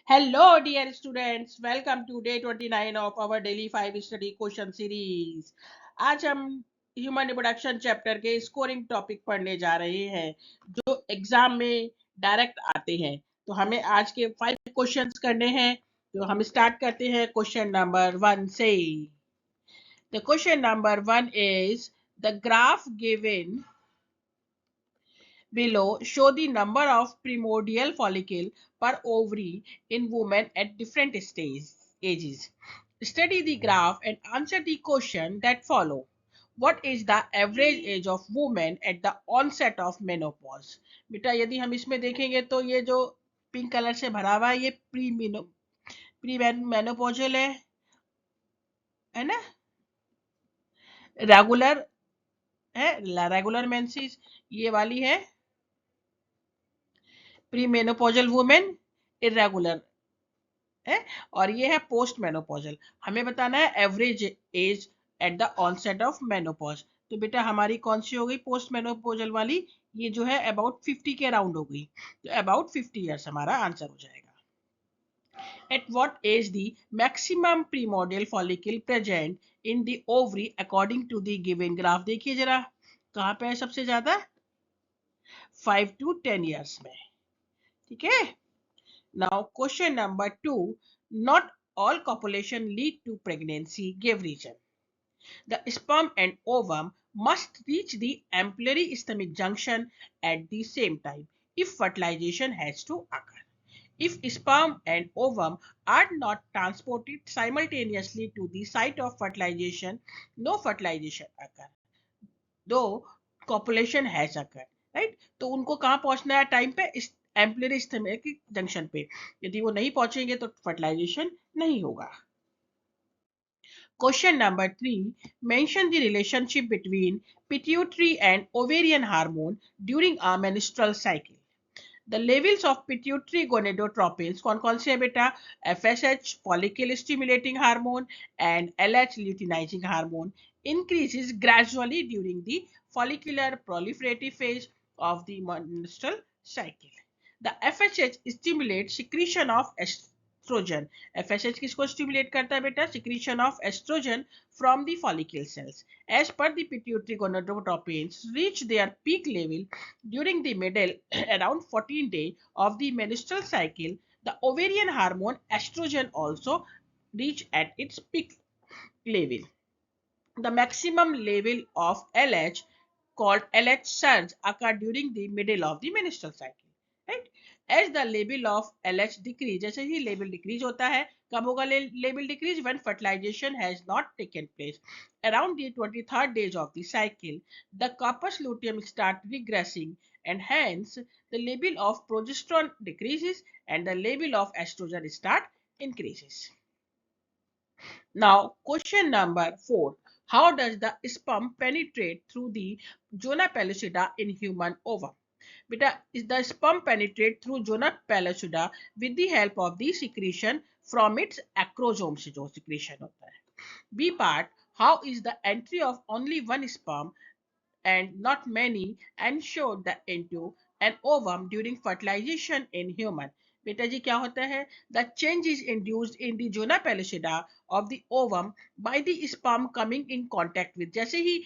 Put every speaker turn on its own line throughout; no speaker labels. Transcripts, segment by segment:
Hello, dear students. Welcome to day 29 of our daily 5 study question series. आज हम human reproduction chapter के scoring topic पढ़ने जा रहे हैं जो एग्जाम में डायरेक्ट आते हैं। तो हमें आज के 5 क्वेश्चंस करने हैं। तो हम स्टार्ट करते हैं क्वेश्चन नंबर 1 से। The question number 1 is the graph given below show the number of primordial follicle per ovary in women at different ages. Study the graph and answer the question that follow. What is the average age of women at the onset of menopause? बेटा यदि हम इसमें देखेंगे तो ये जो pink colour से भरा हुआ है ये प्री मेनोपॉजल है ना, रेगुलर है, रेगुलर मेंसेस ये वाली है प्री मेनोपॉजल वुमेन, इरेगुलर है, और ये है पोस्ट मेनोपॉजल। हमें बताना है average age at the onset of menopause. तो बेटा हमारी कौन सी हो गई पोस्ट मेनोपॉजल वाली, ये जो है अबाउट 50 के अराउंड हो गई। तो अबाउट 50 ईयर्स हमारा आंसर हो जाएगा। At what age the maximum primordial follicle present in the ovary according to the given graph. देखिए जरा कहाँ पे है सबसे ज्यादा, 5 to 10 ईयर्स में। ठीक है। Now question number 2, not all copulation lead to pregnancy. Give reason. The sperm and ovum must reach the ampullary ischemic junction at the same time if fertilization has to occur. If sperm and ovum are not transported simultaneously to the site of fertilization, no fertilization occur. Though copulation has occurred, right? तो उनको कहाँ पहुंचना है time पे, इस ampullary इस्थेमिक junction पे। यदि वो नहीं पहुंचेंगे तो फर्टिलाइजेशन नहीं होगा। Question number 3, mention the relationship between pituitary and ovarian hormone during a menstrual cycle. The levels of pituitary gonadotropins कौन कौन से है बेटा, FSH follicle stimulating hormone and LH luteinizing hormone increases gradually during the follicular proliferative phase of the menstrual cycle. The FSH stimulates secretion of estrogen. FSH किसको stimulate करता है बेटा, secretion of estrogen from the follicle cells. As per the pituitary gonadotropins reach their peak level during the middle around 14 day of the menstrual cycle, the ovarian hormone estrogen also reach at its peak level. The maximum level of LH called LH surge occur during the middle of the menstrual cycle, right? As the level of LH decrease, जैसे ही level decrease होता है, कब होगा level decrease, when fertilization has not taken place around the 23rd days of the cycle, the corpus luteum start regressing and hence the level of progesterone decreases and the level of estrogen start increases. Now question number 4, how does the sperm penetrate through the zona pellucida in human ovum? बेटा is the sperm penetrate through zona pellucida with the help of the secretion from its acrosome से जो secretion होता है. B part, how is the entry of only one sperm and not many ensured the into an ovum during fertilization in human? बेटा जी क्या होता है, the change is induced in the zona pellucida of the ovum by the sperm coming in contact with, जैसे ही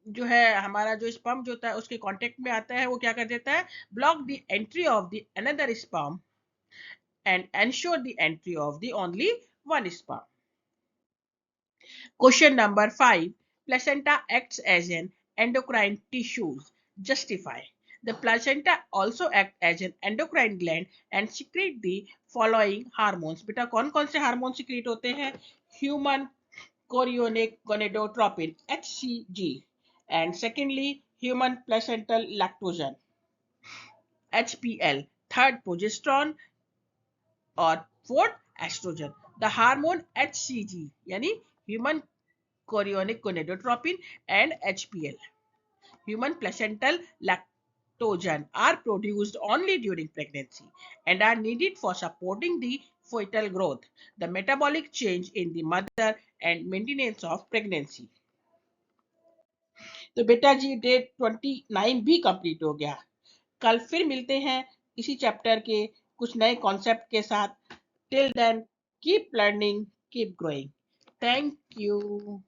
जो है हमारा जो sperm जो होता है उसके कांटेक्ट में आता है वो क्या कर देता है, block the entry of the another sperm and ensure the entry of the only one sperm. Question number 5, placenta acts as an endocrine tissues. Justify. The placenta also act as an endocrine gland and secrete the following hormones. बेटा कौन कौन से hormone secrete होते हैं, human chorionic gonadotropin HCG, and secondly human placental lactogen HPL, third progesterone और fourth estrogen. The hormone HCG यानी human chorionic gonadotropin and HPL, human placental lactogen, are produced only during pregnancy and are needed for supporting the fetal growth, the metabolic change in the mother and maintenance of pregnancy. तो बेटा जी day 29 भी complete हो गया। कल फिर मिलते हैं इसी चैप्टर के कुछ नए कॉन्सेप्ट के साथ। Till then, keep learning, keep growing. Thank you.